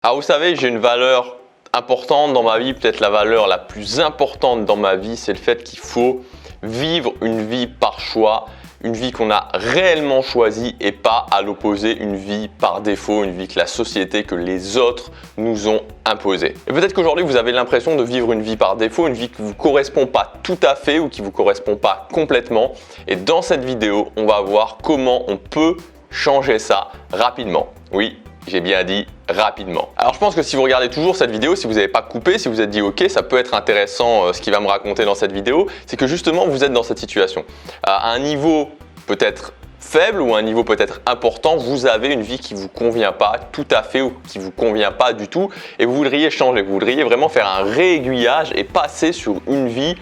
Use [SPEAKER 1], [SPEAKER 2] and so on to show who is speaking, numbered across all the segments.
[SPEAKER 1] Alors vous savez, j'ai une valeur importante dans ma vie, peut-être la valeur la plus importante dans ma vie, c'est le fait qu'il faut vivre une vie par choix, une vie qu'on a réellement choisie et pas à l'opposé, une vie par défaut, une vie que la société, que les autres nous ont imposée. Et peut-être qu'aujourd'hui vous avez l'impression de vivre une vie par défaut, une vie qui ne vous correspond pas tout à fait ou qui ne vous correspond pas complètement. Et dans cette vidéo, on va voir comment on peut changer ça rapidement. Oui, j'ai bien dit rapidement. Alors je pense que si vous regardez toujours cette vidéo, si vous n'avez pas coupé, si vous êtes dit ok, ça peut être intéressant ce qu'il va me raconter dans cette vidéo, c'est que justement vous êtes dans cette situation. À un niveau peut-être faible ou un niveau peut-être important, vous avez une vie qui ne vous convient pas tout à fait ou qui ne vous convient pas du tout et vous voudriez changer, vous voudriez vraiment faire un réaiguillage et passer sur une vie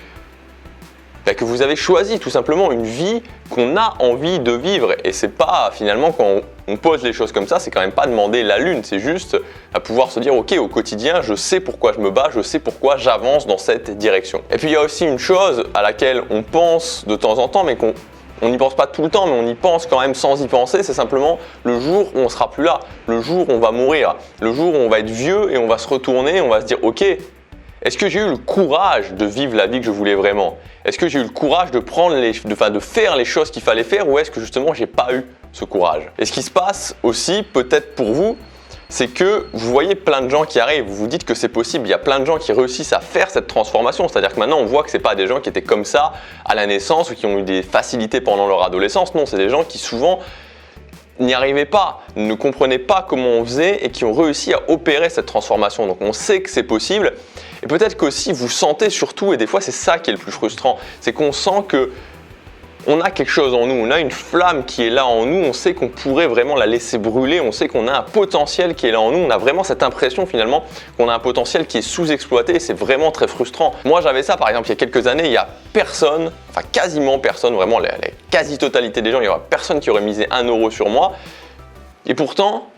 [SPEAKER 1] que vous avez choisi, tout simplement une vie qu'on a envie de vivre. Et c'est pas finalement quand on pose les choses comme ça, c'est quand même pas demander la lune, c'est juste à pouvoir se dire ok, au quotidien je sais pourquoi je me bats, je sais pourquoi j'avance dans cette direction. Et puis il y a aussi une chose à laquelle on pense de temps en temps mais qu'on n'y pense pas tout le temps, mais on y pense quand même sans y penser, c'est simplement le jour où on sera plus là, le jour où on va mourir, le jour où on va être vieux et on va se retourner, on va se dire ok, est-ce que j'ai eu le courage de vivre la vie que je voulais vraiment? Est-ce que j'ai eu le courage de faire les choses qu'il fallait faire ou est-ce que justement j'ai pas eu ce courage? Et ce qui se passe aussi, peut-être pour vous, c'est que vous voyez plein de gens qui arrivent, vous vous dites que c'est possible, il y a plein de gens qui réussissent à faire cette transformation, c'est-à-dire que maintenant on voit que c'est pas des gens qui étaient comme ça à la naissance ou qui ont eu des facilités pendant leur adolescence, non, c'est des gens qui souvent n'y arrivaient pas, ne comprenaient pas comment on faisait et qui ont réussi à opérer cette transformation. Donc on sait que c'est possible et peut-être qu'aussi vous sentez surtout, et des fois c'est ça qui est le plus frustrant, c'est qu'on sent que on a quelque chose en nous, on a une flamme qui est là en nous, on sait qu'on pourrait vraiment la laisser brûler, on sait qu'on a un potentiel qui est là en nous, on a vraiment cette impression finalement qu'on a un potentiel qui est sous-exploité et c'est vraiment très frustrant. Moi j'avais ça par exemple il y a quelques années, il n'y a personne, enfin quasiment personne, vraiment la quasi-totalité des gens, il n'y aura personne qui aurait misé 1 euro sur moi et pourtant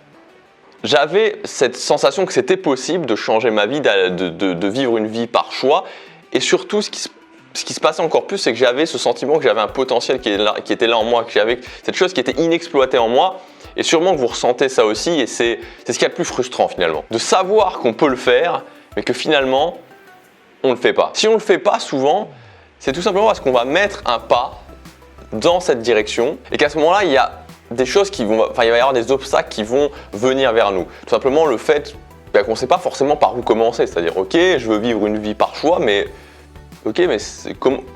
[SPEAKER 1] j'avais cette sensation que c'était possible de changer ma vie, de vivre une vie par choix et surtout ce qui se passait encore plus, c'est que j'avais ce sentiment que j'avais un potentiel qui était là en moi, que j'avais cette chose qui était inexploitée en moi. Et sûrement que vous ressentez ça aussi, et c'est ce qu'il y a de plus frustrant finalement. De savoir qu'on peut le faire, mais que finalement, on ne le fait pas. Si on ne le fait pas souvent, c'est tout simplement parce qu'on va mettre un pas dans cette direction, et qu'à ce moment-là, il y a des choses il va y avoir des obstacles qui vont venir vers nous. Tout simplement le fait qu'on ne sait pas forcément par où commencer. C'est-à-dire, ok, je veux vivre une vie par choix, mais ok, mais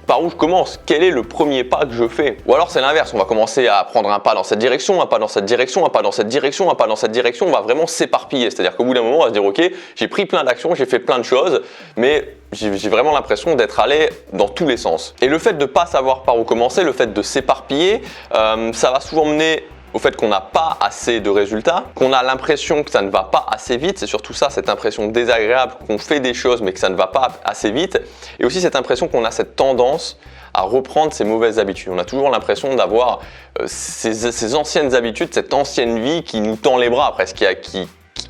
[SPEAKER 1] par où je commence? Quel est le premier pas que je fais? Ou alors c'est l'inverse, on va commencer à prendre un pas dans cette direction, un pas dans cette direction, un pas dans cette direction, un pas dans cette direction, on va vraiment s'éparpiller. C'est-à-dire qu'au bout d'un moment, on va se dire ok, j'ai pris plein d'actions, j'ai fait plein de choses, mais j'ai vraiment l'impression d'être allé dans tous les sens. Et le fait de ne pas savoir par où commencer, le fait de s'éparpiller, ça va souvent mener au fait qu'on n'a pas assez de résultats, qu'on a l'impression que ça ne va pas assez vite, c'est surtout ça, cette impression désagréable qu'on fait des choses mais que ça ne va pas assez vite, et aussi cette impression qu'on a cette tendance à reprendre ces mauvaises habitudes. On a toujours l'impression d'avoir ces anciennes habitudes, cette ancienne vie qui nous tend les bras presque,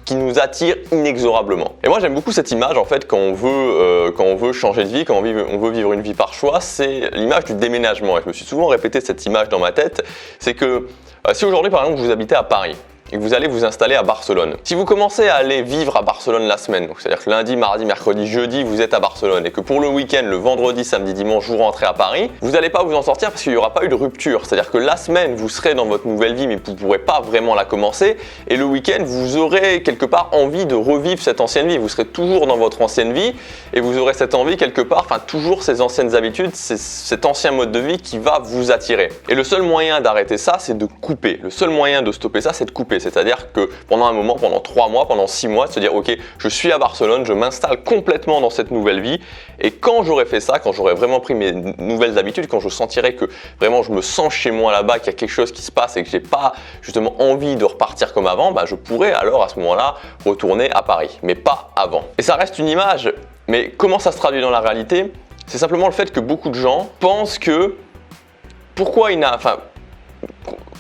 [SPEAKER 1] qui nous attire inexorablement. Et moi j'aime beaucoup cette image en fait quand on veut changer de vie, quand on veut vivre une vie par choix, c'est l'image du déménagement. Et je me suis souvent répété cette image dans ma tête, c'est que si aujourd'hui par exemple vous habitez à Paris et que vous allez vous installer à Barcelone, si vous commencez à aller vivre à Barcelone la semaine, c'est-à-dire que lundi, mardi, mercredi, jeudi vous êtes à Barcelone et que pour le week-end, le vendredi, samedi, dimanche vous rentrez à Paris, vous n'allez pas vous en sortir parce qu'il n'y aura pas eu de rupture. C'est-à-dire que la semaine vous serez dans votre nouvelle vie mais vous ne pourrez pas vraiment la commencer et le week-end vous aurez quelque part envie de revivre cette ancienne vie. Vous serez toujours dans votre ancienne vie et vous aurez cette envie quelque part, enfin toujours ces anciennes habitudes, cet ancien mode de vie qui va vous attirer. Et le seul moyen d'arrêter ça, c'est de couper. Le seul moyen de stopper ça, c'est de couper. C'est-à-dire que pendant un moment, pendant 3 mois, pendant 6 mois, de se dire ok, je suis à Barcelone, je m'installe complètement dans cette nouvelle vie et quand j'aurai fait ça, quand j'aurai vraiment pris mes nouvelles habitudes, quand je sentirai que vraiment je me sens chez moi là-bas, qu'il y a quelque chose qui se passe et que j'ai pas justement envie de repartir comme avant, je pourrai alors à ce moment-là retourner à Paris, mais pas avant. Et ça reste une image, mais comment ça se traduit dans la réalité? C'est simplement le fait que beaucoup de gens pensent que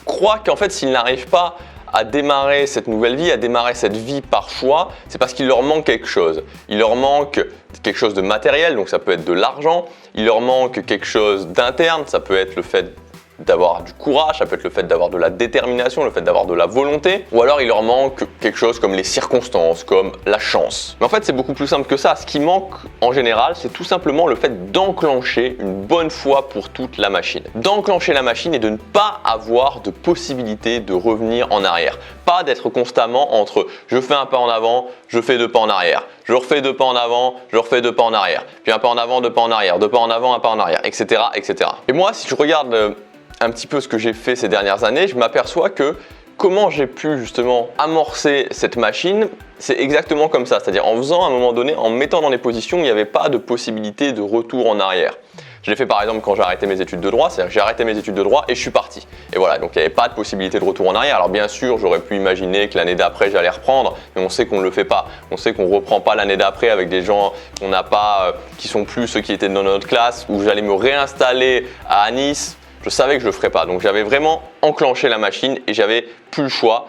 [SPEAKER 1] croient qu'en fait s'ils n'arrivent pas à démarrer cette nouvelle vie, à démarrer cette vie par choix, c'est parce qu'il leur manque quelque chose. Il leur manque quelque chose de matériel, donc ça peut être de l'argent. Il leur manque quelque chose d'interne, ça peut être le fait d'avoir du courage, ça peut être le fait d'avoir de la détermination, le fait d'avoir de la volonté, ou alors il leur manque quelque chose comme les circonstances, comme la chance. Mais en fait, c'est beaucoup plus simple que ça. Ce qui manque en général, c'est tout simplement le fait d'enclencher une bonne fois pour toute la machine. D'enclencher la machine et de ne pas avoir de possibilité de revenir en arrière. Pas d'être constamment entre je fais un pas en avant, je fais 2 pas en arrière, je refais 2 pas en avant, je refais 2 pas en arrière, puis un pas en avant, 2 pas en arrière, 2 pas en avant, un pas en arrière, etc. etc. Et moi, si je regarde un petit peu ce que j'ai fait ces dernières années, je m'aperçois que comment j'ai pu justement amorcer cette machine, c'est exactement comme ça, c'est-à-dire en faisant à un moment donné, en me mettant dans des positions où il n'y avait pas de possibilité de retour en arrière. Je l'ai fait par exemple quand j'ai arrêté mes études de droit, c'est-à-dire que j'ai arrêté mes études de droit et je suis parti. Et voilà, donc il n'y avait pas de possibilité de retour en arrière. Alors bien sûr, j'aurais pu imaginer que l'année d'après j'allais reprendre, mais on sait qu'on ne le fait pas. On sait qu'on ne reprend pas l'année d'après avec des gens qu'on n'a pas, qui sont plus ceux qui étaient dans notre classe, où j'allais me réinstaller à Nice. Je savais que je ne le ferais pas. Donc j'avais vraiment enclenché la machine et j'avais plus le choix.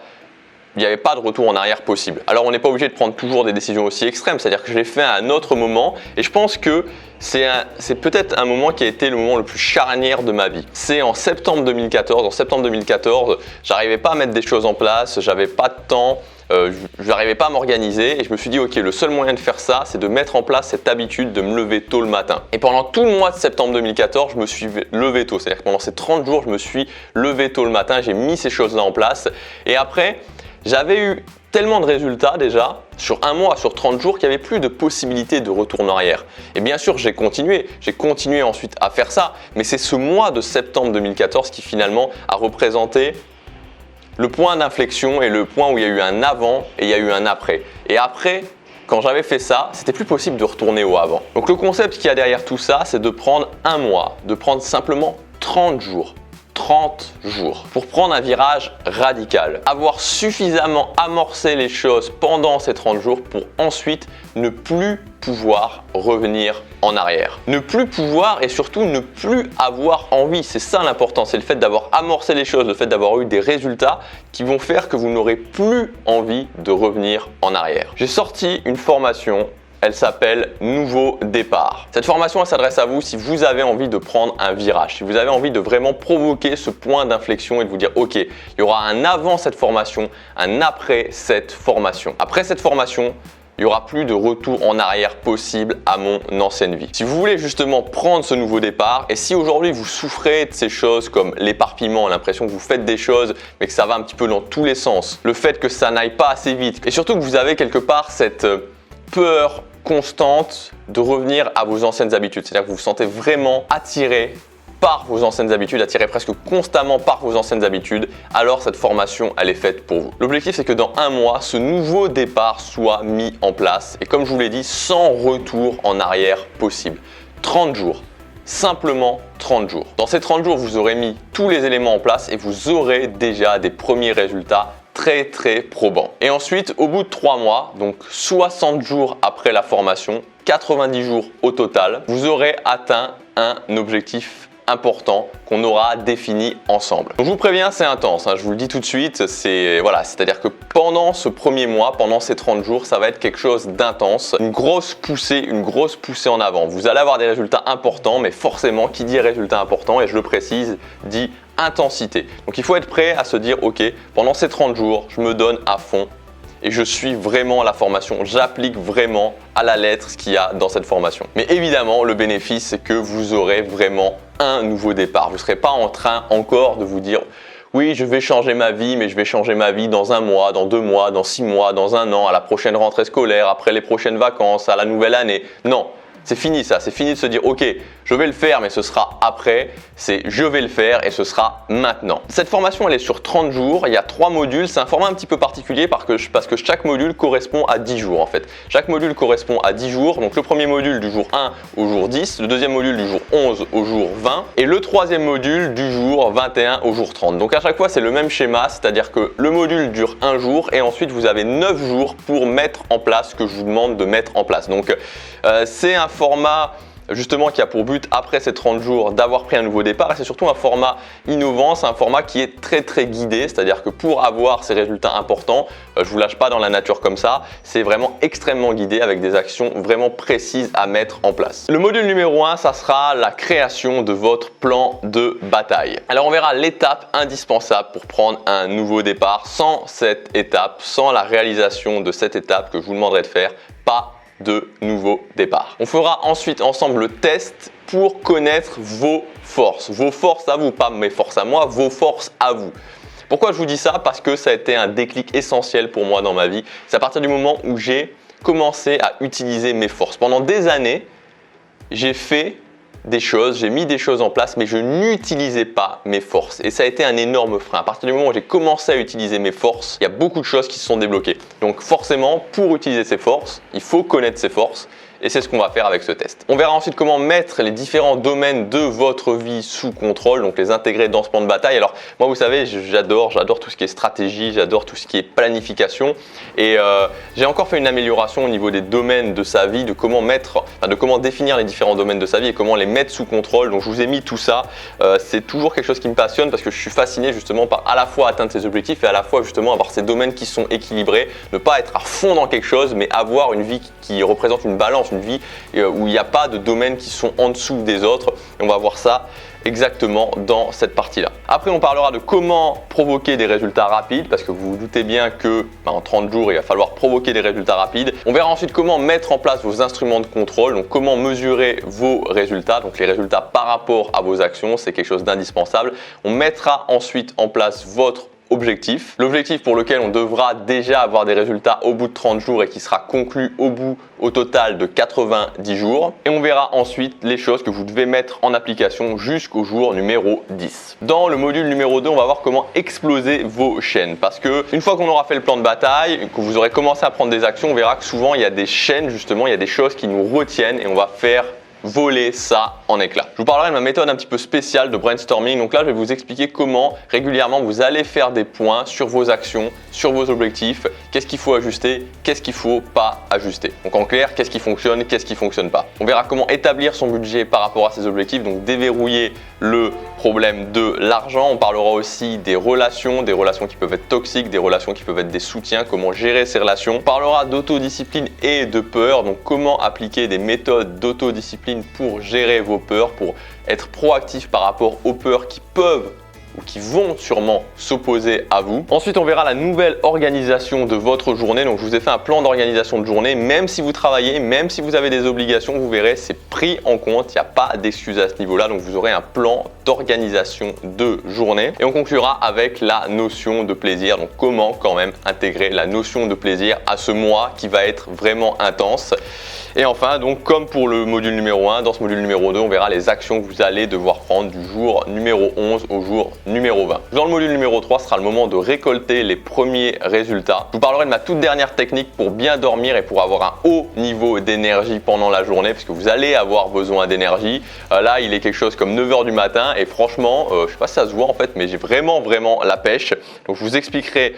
[SPEAKER 1] Il n'y avait pas de retour en arrière possible. Alors on n'est pas obligé de prendre toujours des décisions aussi extrêmes, c'est-à-dire que je l'ai fait à un autre moment et je pense que c'est peut-être un moment qui a été le moment le plus charnière de ma vie. C'est en septembre 2014. En septembre 2014, j'arrivais pas à mettre des choses en place, j'avais pas de temps, je n'arrivais pas à m'organiser et je me suis dit ok, le seul moyen de faire ça, c'est de mettre en place cette habitude de me lever tôt le matin. Et pendant tout le mois de septembre 2014, je me suis levé tôt, c'est-à-dire que pendant ces 30 jours, je me suis levé tôt le matin, j'ai mis ces choses-là en place et après, j'avais eu tellement de résultats déjà, sur un mois, sur 30 jours, qu'il n'y avait plus de possibilité de retour en arrière. Et bien sûr, j'ai continué ensuite à faire ça, mais c'est ce mois de septembre 2014 qui finalement a représenté le point d'inflexion et le point où il y a eu un avant et il y a eu un après. Et après, quand j'avais fait ça, c'était plus possible de retourner au avant. Donc le concept qu'il y a derrière tout ça, c'est de prendre un mois, de prendre simplement 30 jours. 30 jours pour prendre un virage radical, avoir suffisamment amorcé les choses pendant ces 30 jours pour ensuite ne plus pouvoir revenir en arrière. Ne plus pouvoir et surtout ne plus avoir envie, c'est ça l'important, c'est le fait d'avoir amorcé les choses, le fait d'avoir eu des résultats qui vont faire que vous n'aurez plus envie de revenir en arrière. J'ai sorti une formation. Elle s'appelle Nouveau Départ. Cette formation, elle s'adresse à vous si vous avez envie de prendre un virage, si vous avez envie de vraiment provoquer ce point d'inflexion et de vous dire ok, il y aura un avant cette formation, un après cette formation. Après cette formation, il n'y aura plus de retour en arrière possible à mon ancienne vie. Si vous voulez justement prendre ce nouveau départ et si aujourd'hui vous souffrez de ces choses comme l'éparpillement, l'impression que vous faites des choses mais que ça va un petit peu dans tous les sens, le fait que ça n'aille pas assez vite et surtout que vous avez quelque part cette peur constante de revenir à vos anciennes habitudes. C'est-à-dire que vous vous sentez vraiment attiré par vos anciennes habitudes, attiré presque constamment par vos anciennes habitudes, alors cette formation, elle est faite pour vous. L'objectif, c'est que dans un mois, ce nouveau départ soit mis en place et comme je vous l'ai dit, sans retour en arrière possible. 30 jours. Simplement 30 jours. Dans ces 30 jours, vous aurez mis tous les éléments en place et vous aurez déjà des premiers résultats très probant. Et ensuite, au bout de 3 mois, donc 60 jours après la formation, 90 jours au total, vous aurez atteint un objectif important qu'on aura défini ensemble. Donc je vous préviens, c'est intense, hein, je vous le dis tout de suite, c'est-à-dire que pendant ce premier mois, pendant ces 30 jours, ça va être quelque chose d'intense, une grosse poussée en avant. Vous allez avoir des résultats importants, mais forcément, qui dit résultats importants, et je le précise, dit intensité. Donc il faut être prêt à se dire, ok, pendant ces 30 jours, je me donne à fond et je suis vraiment la formation, j'applique vraiment à la lettre ce qu'il y a dans cette formation. Mais évidemment, le bénéfice, c'est que vous aurez vraiment un nouveau départ. Vous ne serez pas en train encore de vous dire oui, je vais changer ma vie, mais je vais changer ma vie dans 1 mois, dans 2 mois, dans 6 mois, dans 1 an, à la prochaine rentrée scolaire, après les prochaines vacances, à la nouvelle année. Non. C'est fini ça, c'est fini de se dire ok, je vais le faire mais ce sera après, c'est je vais le faire et ce sera maintenant. Cette formation elle est sur 30 jours, il y a 3 modules, c'est un format un petit peu particulier parce que chaque module correspond à 10 jours en fait. Chaque module correspond à 10 jours, donc le premier module du jour 1 au jour 10, le deuxième module du jour 11 au jour 20 et le troisième module du jour 21 au jour 30. Donc à chaque fois c'est le même schéma, c'est-à-dire que le module dure 1 jour et ensuite vous avez 9 jours pour mettre en place ce que je vous demande de mettre en place. Donc c'est un format justement qui a pour but après ces 30 jours d'avoir pris un nouveau départ. Et c'est surtout un format innovant, c'est un format qui est très guidé, c'est-à-dire que pour avoir ces résultats importants, je vous lâche pas dans la nature comme ça, c'est vraiment extrêmement guidé avec des actions vraiment précises à mettre en place. Le module numéro 1, ça sera la création de votre plan de bataille. Alors on verra l'étape indispensable pour prendre un nouveau départ. Sans cette étape, sans la réalisation de cette étape que je vous demanderai de faire, pas de nouveau départ. On fera ensuite ensemble le test pour connaître vos forces. Vos forces à vous, pas mes forces à moi, vos forces à vous. Pourquoi je vous dis ça? Parce que ça a été un déclic essentiel pour moi dans ma vie. C'est à partir du moment où j'ai commencé à utiliser mes forces. Pendant des années, j'ai fait des choses, j'ai mis des choses en place, mais je n'utilisais pas mes forces. Et ça a été un énorme frein. À partir du moment où j'ai commencé à utiliser mes forces, il y a beaucoup de choses qui se sont débloquées. Donc forcément, pour utiliser ses forces, il faut connaître ses forces. Et c'est ce qu'on va faire avec ce test. On verra ensuite comment mettre les différents domaines de votre vie sous contrôle, donc les intégrer dans ce plan de bataille. Alors moi, vous savez, j'adore tout ce qui est stratégie, j'adore tout ce qui est planification. Et j'ai encore fait une amélioration au niveau des domaines de sa vie, de comment définir les différents domaines de sa vie et comment les mettre sous contrôle. Donc je vous ai mis tout ça. C'est toujours quelque chose qui me passionne parce que je suis fasciné justement par à la fois atteindre ses objectifs et à la fois justement avoir ces domaines qui sont équilibrés, ne pas être à fond dans quelque chose, mais avoir une vie qui représente une balance, une vie où il n'y a pas de domaines qui sont en dessous des autres. Et on va voir ça exactement dans cette partie-là. Après, on parlera de comment provoquer des résultats rapides parce que vous vous doutez bien que en 30 jours, il va falloir provoquer des résultats rapides. On verra ensuite comment mettre en place vos instruments de contrôle, donc comment mesurer vos résultats, donc les résultats par rapport à vos actions, c'est quelque chose d'indispensable. On mettra ensuite en place votre objectif. L'objectif pour lequel on devra déjà avoir des résultats au bout de 30 jours et qui sera conclu au total de 90 jours. Et on verra ensuite les choses que vous devez mettre en application jusqu'au jour numéro 10. Dans le module numéro 2, on va voir comment exploser vos chaînes. Parce que une fois qu'on aura fait le plan de bataille, que vous aurez commencé à prendre des actions, on verra que souvent il y a des chaînes justement, il y a des choses qui nous retiennent et on va faire voler ça en éclats. Je vous parlerai de ma méthode un petit peu spéciale de brainstorming. Donc là, je vais vous expliquer comment régulièrement vous allez faire des points sur vos actions, sur vos objectifs, qu'est-ce qu'il faut ajuster, qu'est-ce qu'il ne faut pas ajuster. Donc en clair, qu'est-ce qui fonctionne, qu'est-ce qui ne fonctionne pas. On verra comment établir son budget par rapport à ses objectifs, donc déverrouiller le problème de l'argent. On parlera aussi des relations qui peuvent être toxiques, des relations qui peuvent être des soutiens, comment gérer ces relations. On parlera d'autodiscipline et de peur, donc comment appliquer des méthodes d'autodiscipline pour gérer vos peurs, pour être proactif par rapport aux peurs qui peuvent ou qui vont sûrement s'opposer à vous. Ensuite, on verra la nouvelle organisation de votre journée. Donc, je vous ai fait un plan d'organisation de journée. Même si vous travaillez, même si vous avez des obligations, vous verrez, c'est pris en compte. Il n'y a pas d'excuses à ce niveau-là. Donc, vous aurez un plan d'organisation de journée. Et on conclura avec la notion de plaisir. Donc, comment quand même intégrer la notion de plaisir à ce mois qui va être vraiment intense. Et enfin, donc comme pour le module numéro 1, dans ce module numéro 2, on verra les actions que vous allez devoir prendre du jour numéro 11 au jour numéro 20. Dans le module numéro 3, ce sera le moment de récolter les premiers résultats. Je vous parlerai de ma toute dernière technique pour bien dormir et pour avoir un haut niveau d'énergie pendant la journée, puisque vous allez avoir besoin d'énergie. Là, il est quelque chose comme 9 h du matin et franchement, je ne sais pas si ça se voit en fait, mais j'ai vraiment la pêche. Donc je vous expliquerai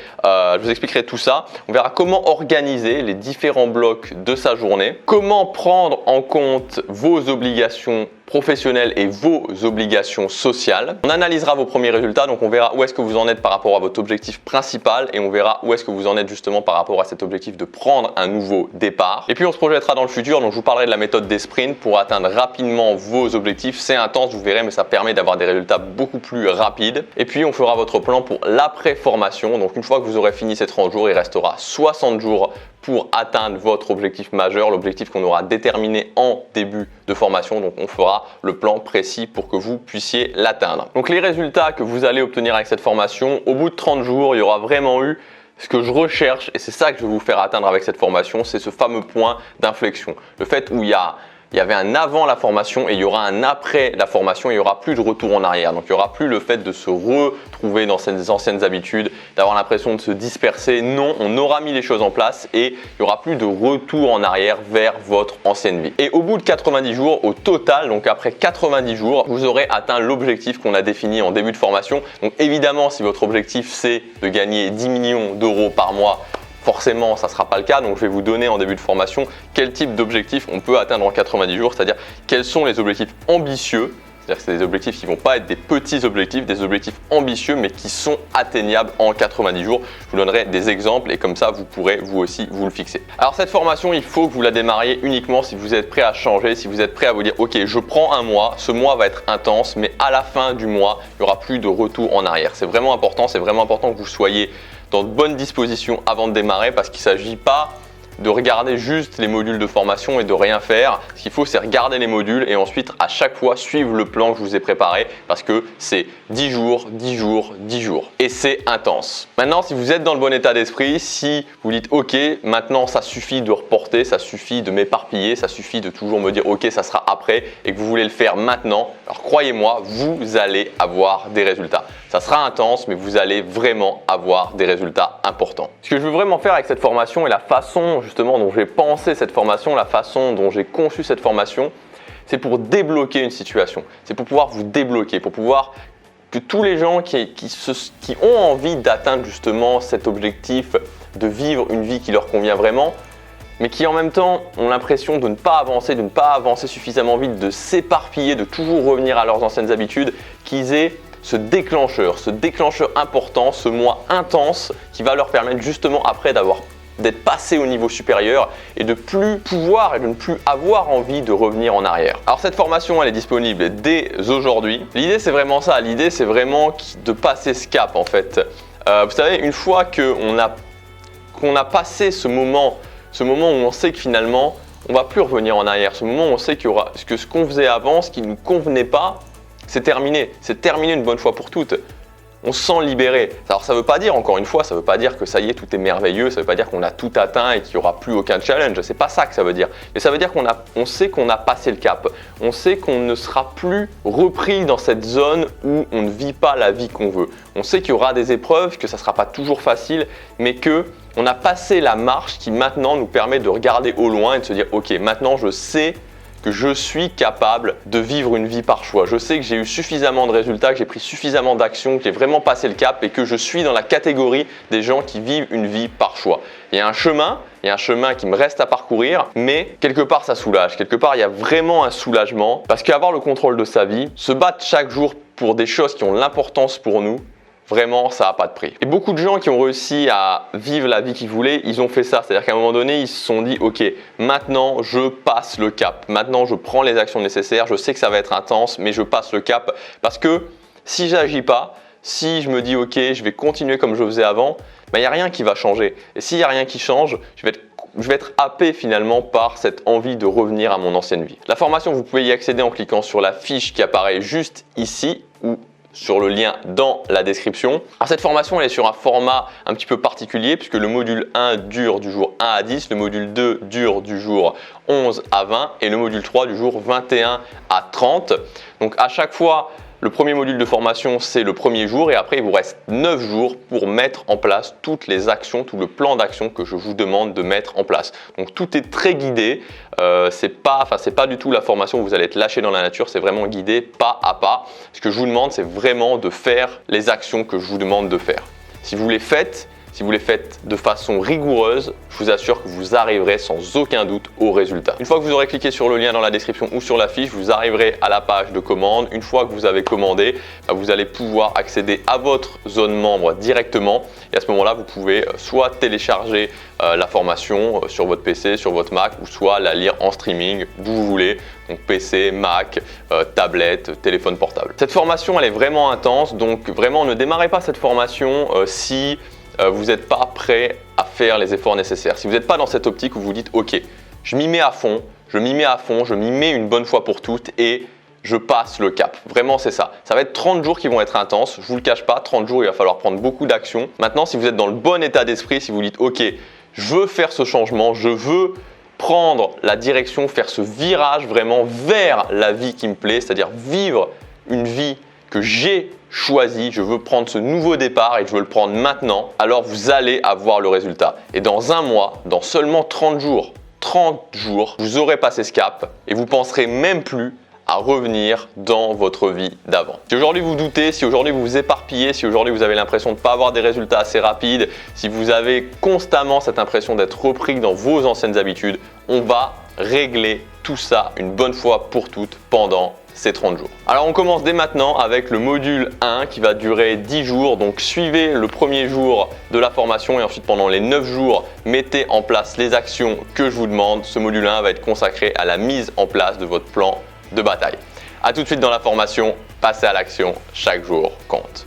[SPEAKER 1] tout ça. On verra comment organiser les différents blocs de sa journée, comment prendre en compte vos obligations professionnelles et vos obligations sociales. On analysera vos premiers résultats, donc on verra où est-ce que vous en êtes par rapport à votre objectif principal et on verra où est-ce que vous en êtes justement par rapport à cet objectif de prendre un nouveau départ. Et puis on se projettera dans le futur, donc je vous parlerai de la méthode des sprints pour atteindre rapidement vos objectifs. C'est intense, vous verrez, mais ça permet d'avoir des résultats beaucoup plus rapides. Et puis on fera votre plan pour l'après-formation, donc une fois que vous aurez fini ces 30 jours, il restera 60 jours pour atteindre votre objectif majeur, l'objectif qu'on aura déterminé en début de formation. Donc on fera le plan précis pour que vous puissiez l'atteindre. Donc les résultats que vous allez obtenir avec cette formation, au bout de 30 jours, il y aura vraiment eu ce que je recherche et c'est ça que je vais vous faire atteindre avec cette formation, c'est ce fameux point d'inflexion. Le fait où il y avait un avant la formation et il y aura un après la formation, il n'y aura plus de retour en arrière. Donc il n'y aura plus le fait de se retrouver dans ses anciennes habitudes, d'avoir l'impression de se disperser. Non, on aura mis les choses en place et il n'y aura plus de retour en arrière vers votre ancienne vie. Et au bout de 90 jours, au total, donc après 90 jours, vous aurez atteint l'objectif qu'on a défini en début de formation. Donc évidemment, si votre objectif c'est de gagner 10 millions d'euros par mois, forcément ça ne sera pas le cas. Donc je vais vous donner en début de formation quel type d'objectif on peut atteindre en 90 jours, c'est-à-dire quels sont les objectifs ambitieux. C'est-à-dire que c'est des objectifs qui ne vont pas être des petits objectifs, des objectifs ambitieux mais qui sont atteignables en 90 jours. Je vous donnerai des exemples et comme ça vous pourrez vous aussi vous le fixer. Alors cette formation, il faut que vous la démarriez uniquement si vous êtes prêt à changer, si vous êtes prêt à vous dire ok, je prends un mois, ce mois va être intense mais à la fin du mois, il n'y aura plus de retour en arrière. C'est vraiment important que vous soyez dans de bonnes dispositions avant de démarrer parce qu'il ne s'agit pas de regarder juste les modules de formation et de rien faire. Ce qu'il faut, c'est regarder les modules et ensuite à chaque fois suivre le plan que je vous ai préparé parce que c'est 10 jours, 10 jours, 10 jours et c'est intense. Maintenant, si vous êtes dans le bon état d'esprit, si vous dites ok, maintenant ça suffit de reporter, ça suffit de m'éparpiller, ça suffit de toujours me dire ok, ça sera après et que vous voulez le faire maintenant, alors croyez-moi, vous allez avoir des résultats. Ça sera intense, mais vous allez vraiment avoir des résultats importants. Ce que je veux vraiment faire avec cette formation et la façon justement dont j'ai pensé cette formation, la façon dont j'ai conçu cette formation, c'est pour débloquer une situation. C'est pour pouvoir vous débloquer, pour pouvoir que tous les gens qui ont envie d'atteindre justement cet objectif de vivre une vie qui leur convient vraiment, mais qui en même temps ont l'impression de ne pas avancer suffisamment vite, de s'éparpiller, de toujours revenir à leurs anciennes habitudes, qu'ils aient ce déclencheur important, ce mois intense qui va leur permettre justement après d'être passé au niveau supérieur et de ne plus avoir envie de revenir en arrière. Alors cette formation, elle est disponible dès aujourd'hui. L'idée c'est vraiment ça, l'idée c'est vraiment de passer ce cap en fait. Vous savez, une fois qu'on a passé ce moment où on sait que finalement on va plus revenir en arrière, ce moment où on sait que ce qu'on faisait avant, ce qui ne nous convenait pas, c'est terminé une bonne fois pour toutes. On se sent libéré. Alors ça ne veut pas dire, encore une fois, ça ne veut pas dire que ça y est, tout est merveilleux, ça ne veut pas dire qu'on a tout atteint et qu'il n'y aura plus aucun challenge, c'est pas ça que ça veut dire. Mais ça veut dire qu'on sait qu'on a passé le cap, on sait qu'on ne sera plus repris dans cette zone où on ne vit pas la vie qu'on veut. On sait qu'il y aura des épreuves, que ça ne sera pas toujours facile, mais qu'on a passé la marche qui maintenant nous permet de regarder au loin et de se dire ok, maintenant je sais que je suis capable de vivre une vie par choix. Je sais que j'ai eu suffisamment de résultats, que j'ai pris suffisamment d'actions, que j'ai vraiment passé le cap et que je suis dans la catégorie des gens qui vivent une vie par choix. Il y a un chemin qui me reste à parcourir, mais quelque part ça soulage. Quelque part il y a vraiment un soulagement parce qu'avoir le contrôle de sa vie, se battre chaque jour pour des choses qui ont l'importance pour nous, vraiment, ça n'a pas de prix. Et beaucoup de gens qui ont réussi à vivre la vie qu'ils voulaient, ils ont fait ça. C'est-à-dire qu'à un moment donné, ils se sont dit, ok, maintenant je passe le cap. Maintenant je prends les actions nécessaires. Je sais que ça va être intense, mais je passe le cap. Parce que si j'agis pas, si je me dis, ok, je vais continuer comme je faisais avant, il n'y a rien qui va changer. Et s'il n'y a rien qui change, je vais être happé finalement par cette envie de revenir à mon ancienne vie. La formation, vous pouvez y accéder en cliquant sur la fiche qui apparaît juste ici ou sur le lien dans la description. Alors cette formation elle est sur un format un petit peu particulier puisque le module 1 dure du jour 1 à 10, le module 2 dure du jour 11 à 20 et le module 3 du jour 21 à 30. Donc à chaque fois, le premier module de formation, c'est le premier jour et après, il vous reste 9 jours pour mettre en place toutes les actions, tout le plan d'action que je vous demande de mettre en place. Donc, tout est très guidé. C'est pas du tout la formation où vous allez être lâché dans la nature, c'est vraiment guidé pas à pas. Ce que je vous demande, c'est vraiment de faire les actions que je vous demande de faire. Si vous les faites de façon rigoureuse, je vous assure que vous arriverez sans aucun doute au résultat. Une fois que vous aurez cliqué sur le lien dans la description ou sur la fiche, vous arriverez à la page de commande. Une fois que vous avez commandé, vous allez pouvoir accéder à votre zone membre directement. Et à ce moment-là, vous pouvez soit télécharger la formation sur votre PC, sur votre Mac, ou soit la lire en streaming, d'où vous voulez. Donc PC, Mac, tablette, téléphone portable. Cette formation, elle est vraiment intense. Donc vraiment, ne démarrez pas cette formation si vous n'êtes pas prêt à faire les efforts nécessaires. Si vous n'êtes pas dans cette optique où vous dites ok, je m'y mets à fond, je m'y mets une bonne fois pour toutes et je passe le cap. Vraiment, c'est ça. Ça va être 30 jours qui vont être intenses. Je ne vous le cache pas, 30 jours, il va falloir prendre beaucoup d'actions. Maintenant, si vous êtes dans le bon état d'esprit, si vous dites ok, je veux faire ce changement, je veux prendre la direction, faire ce virage vraiment vers la vie qui me plaît, c'est-à-dire vivre une vie que j'ai choisi, je veux prendre ce nouveau départ et je veux le prendre maintenant, alors vous allez avoir le résultat. Et dans un mois, dans seulement 30 jours, vous aurez passé ce cap et vous penserez même plus à revenir dans votre vie d'avant. Si aujourd'hui vous doutez, si aujourd'hui vous vous éparpillez, si aujourd'hui vous avez l'impression de ne pas avoir des résultats assez rapides, si vous avez constamment cette impression d'être repris dans vos anciennes habitudes, on va régler tout ça une bonne fois pour toutes pendant ces 30 jours. Alors on commence dès maintenant avec le module 1 qui va durer 10 jours. Donc suivez le premier jour de la formation et ensuite pendant les 9 jours, mettez en place les actions que je vous demande. Ce module 1 va être consacré à la mise en place de votre plan de bataille. A tout de suite dans la formation, passez à l'action, chaque jour compte.